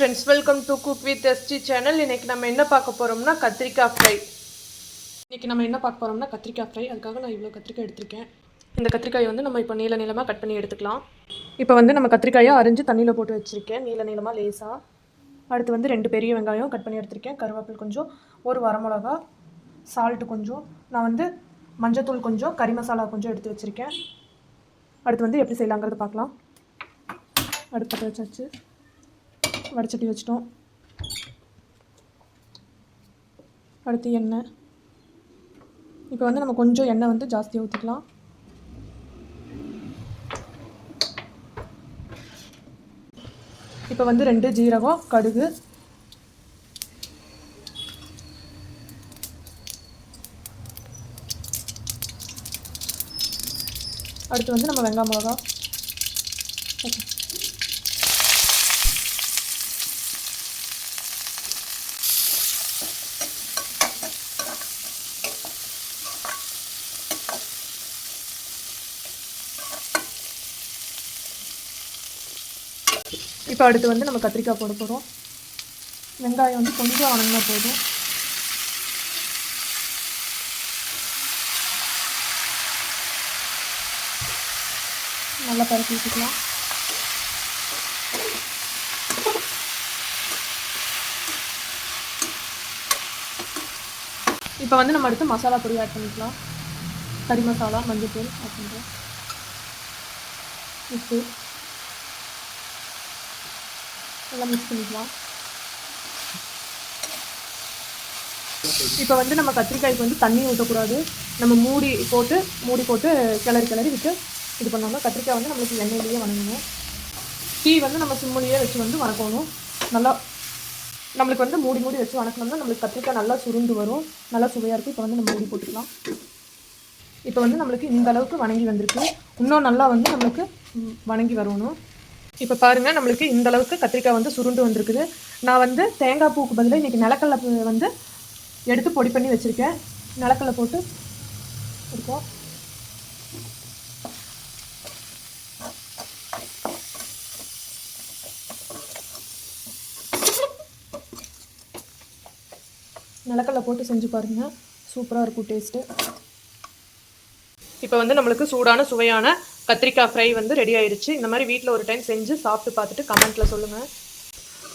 friends, welcome to Cook with SG channel. இன்னைக்கு நம்ம என்ன பார்க்க போறோம்னா கத்திரிக்காய் ஃப்ரை. அதுக்காக நான் இவ்வளோ கத்திரிக்காய் எடுத்திருக்கேன். இந்த கத்திரிக்காயை வந்து நம்ம இப்போ நீளமாக கட் பண்ணி எடுத்துக்கலாம். இப்போ வந்து நம்ம கத்திரிக்காயை அரிஞ்சு தண்ணியில் போட்டு வச்சுருக்கேன், நீளமாக லேசாக. அடுத்து வந்து 2 பெரிய வெங்காயம் கட் பண்ணி எடுத்திருக்கேன், கருவேப்பிலை கொஞ்சம், ஒரு வரமிளகா, சால்ட்டு கொஞ்சம், நான் வந்து மஞ்சத்தூள் கொஞ்சம், கறி மசாலா கொஞ்சம் எடுத்து வச்சுருக்கேன். அடுத்து வந்து எப்படி செய்யலாங்கிறது பார்க்கலாம். அடுத்து வச்சாச்சு, வடச்சட்டி வச்சிட்டோம். அடுத்து எண்ணெய். இப்போ வந்து நம்ம கொஞ்சம் எண்ணெய் வந்து ஜாஸ்தியாக ஊற்றிக்கலாம். இப்போ வந்து 2 ஜீரகம், கடுகு, அடுத்து வந்து நம்ம வெங்காய மிளகா, இப்போ அடுத்து வந்து நம்ம கத்திரிக்காய் போட போகிறோம். வெங்காயம் வந்து கொஞ்சம் வணங்கினா போதும். நல்லா பரப்பி வச்சுக்கலாம். இப்போ வந்து நம்ம அடுத்து மசாலா பொடி ஆட் பண்ணிக்கலாம். கறி மசாலா, மஞ்சள் ஆட் பண்ணுறோம், உப்பு எல்லாம் மிக்ஸ் பண்ணிக்கலாம். இப்போ வந்து நம்ம கத்திரிக்காய்க்கு வந்து தண்ணி ஊற்றக்கூடாது. நம்ம மூடி போட்டு கிளறி விட்டு இது பண்ணோம்னா கத்திரிக்காய் வந்து நம்மளுக்கு எண்ணெயிலேயே வணங்கணும். டீ வந்து நம்ம சிம்மிலேயே வச்சு வந்து வணக்கணும். நல்லா நம்மளுக்கு வந்து மூடி வச்சு வணக்கணும்னா நம்மளுக்கு கத்திரிக்காய் நல்லா சுருண்டு வரும், நல்லா சுவையாக இருக்கும். இப்போ வந்து நம்ம மூடி போட்டுக்கலாம். இப்போ வந்து நம்மளுக்கு இந்த அளவுக்கு வணங்கி வந்திருக்கு. இன்னும் நல்லா வந்து நம்மளுக்கு வணங்கி வரணும். இப்போ பாருங்கள், நம்மளுக்கு இந்த அளவுக்கு கத்திரிக்காய் வந்து சுருண்டு வந்திருக்குது. நான் வந்து தேங்காய் பூக்கு பதிலாக இன்றைக்கி நிலக்கடலை வந்து எடுத்து பொடி பண்ணி வச்சுருக்கேன். நிலக்கடலை போட்டு இருக்கோம். நிலக்கடலை போட்டு செஞ்சு பாருங்கள், சூப்பராக இருக்கும் டேஸ்ட்டு. இப்போ வந்து நம்மளுக்கு சூடான சுவையான கத்திரிக்காய் ஃப்ரை வந்து ரெடி ஆயிடுச்சு. இந்த மாதிரி வீட்டில் ஒரு டைம் செஞ்சு சாப்பிட்டு பார்த்துட்டு கமெண்ட்டில் சொல்லுங்கள்.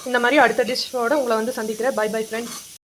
இந்த மாதிரி அடுத்த டிஷ்ஷோடு உங்களை வந்து சந்திக்கிறேன். Bye bye friends.